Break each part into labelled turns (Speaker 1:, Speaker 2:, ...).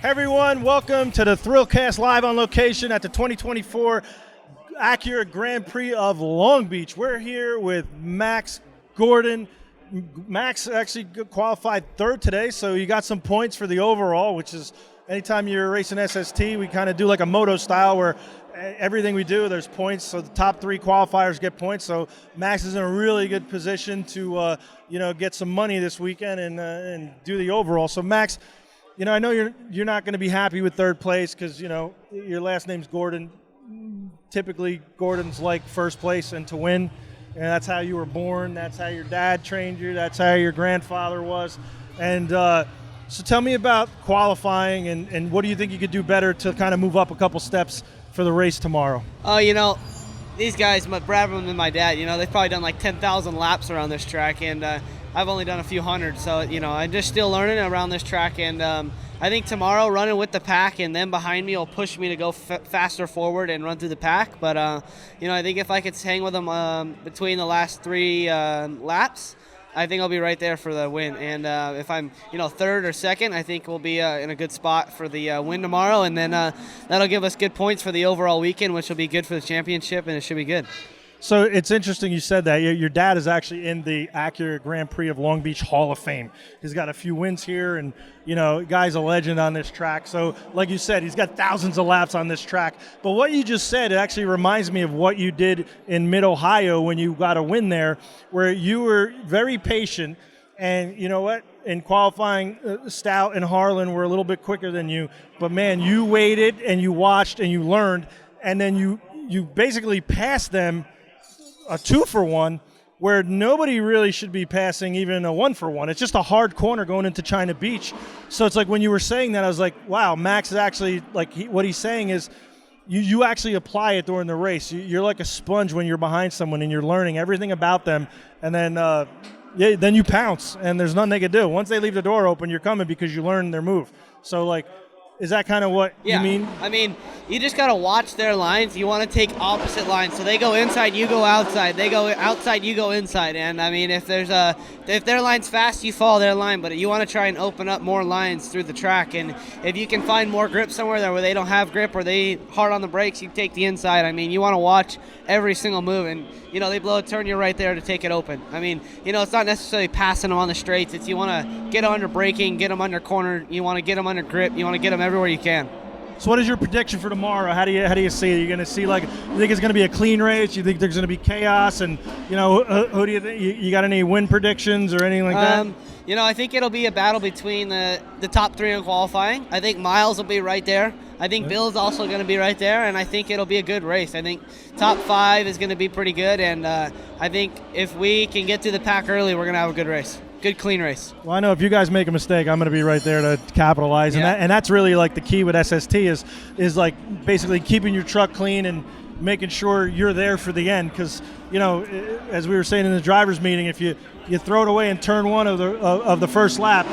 Speaker 1: Hey everyone, welcome to the Thrillcast live on location at the 2024 Acura Grand Prix of Long Beach. We're here with Max Gordon. Max actually qualified third today, so you got some points for the overall, which is anytime you're racing SST, we kind of do like a moto style where everything we do, there's points, so the top three qualifiers get points. So Max is in a really good position to get some money this weekend and do the overall. So Max, I know you're not going to be happy with third place because, your last name's Gordon. Typically, Gordon's like first place and to win. And that's how you were born. That's how your dad trained you. That's how your grandfather was. And so tell me about qualifying and what do you think you could do better to kind of move up a couple steps for the race tomorrow?
Speaker 2: These guys, Bradman and my dad, they've probably done like 10,000 laps around this track, and I've only done a few hundred, so I'm just still learning around this track, and I think tomorrow running with the pack and then behind me will push me to go faster forward and run through the pack. But I think if I could hang with them between the last three laps, I think I'll be right there for the win. And if I'm third or second, I think we'll be in a good spot for the win tomorrow, and then that'll give us good points for the overall weekend, which will be good for the championship, and it should be good.
Speaker 1: So it's interesting you said that. Your dad is actually in the Acura Grand Prix of Long Beach Hall of Fame. He's got a few wins here, and, guy's a legend on this track. So like you said, he's got thousands of laps on this track. But what you just said, it actually reminds me of what you did in Mid-Ohio when you got a win there, where you were very patient. And you know what? In qualifying, Stout and Harlan were a little bit quicker than you. But, man, you waited and you watched and you learned, and then you basically passed them a 2-for-1, where nobody really should be passing even a 1-for-1. It's just a hard corner going into China Beach. So it's like when you were saying that, I was like, wow, Max is actually, what he's saying is you actually apply it during the race. You're like a sponge when you're behind someone and you're learning everything about them, and then then you pounce, and there's nothing they can do. Once they leave the door open, you're coming because you learn their move. So, is that kind of what you mean? I mean,
Speaker 2: you just got to watch their lines. You want to take opposite lines. So they go inside, you go outside. They go outside, you go inside. And, I mean, if their line's fast, you follow their line. But you want to try and open up more lines through the track. And if you can find more grip somewhere there where they don't have grip or they hard on the brakes, you take the inside. I mean, you want to watch every single move. And, they blow a turn, you're right there to take it open. I mean, it's not necessarily passing them on the straights. It's you want to get them under braking, get them under corner. You want to get them under grip. You want to get them everywhere you can.
Speaker 1: So what is your prediction for tomorrow? How do you see it? You're going to see you think it's going to be a clean race? You think there's going to be chaos? And who do you think? You got any win predictions or anything like that?
Speaker 2: I think it'll be a battle between the top three in qualifying. I think Miles will be right there. I think Bill's also going to be right there, and I think it'll be a good race. I think top 5 is going to be pretty good, and I think if we can get to the pack early, we're going to have a good race. Good, clean race.
Speaker 1: Well, I know if you guys make a mistake, I'm going to be right there to capitalize. Yeah. And that's really the key with SST is basically keeping your truck clean and making sure you're there for the end. Because, as we were saying in the driver's meeting, if you throw it away in turn 1 of the first lap,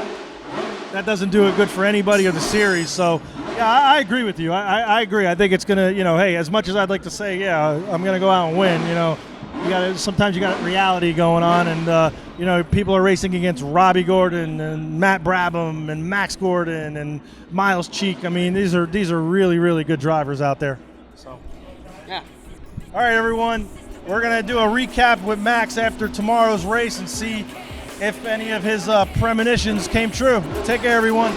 Speaker 1: that doesn't do it good for anybody of the series. So, yeah, I agree with you. I agree. I think it's going to, hey, as much as I'd like to say, yeah, I'm going to go out and win, sometimes you got reality going on, and people are racing against Robbie Gordon and Matt Brabham and Max Gordon and Miles Cheek. I mean, these are really, really good drivers out there. So,
Speaker 2: yeah.
Speaker 1: All right, everyone, we're gonna do a recap with Max after tomorrow's race and see if any of his premonitions came true. Take care, everyone.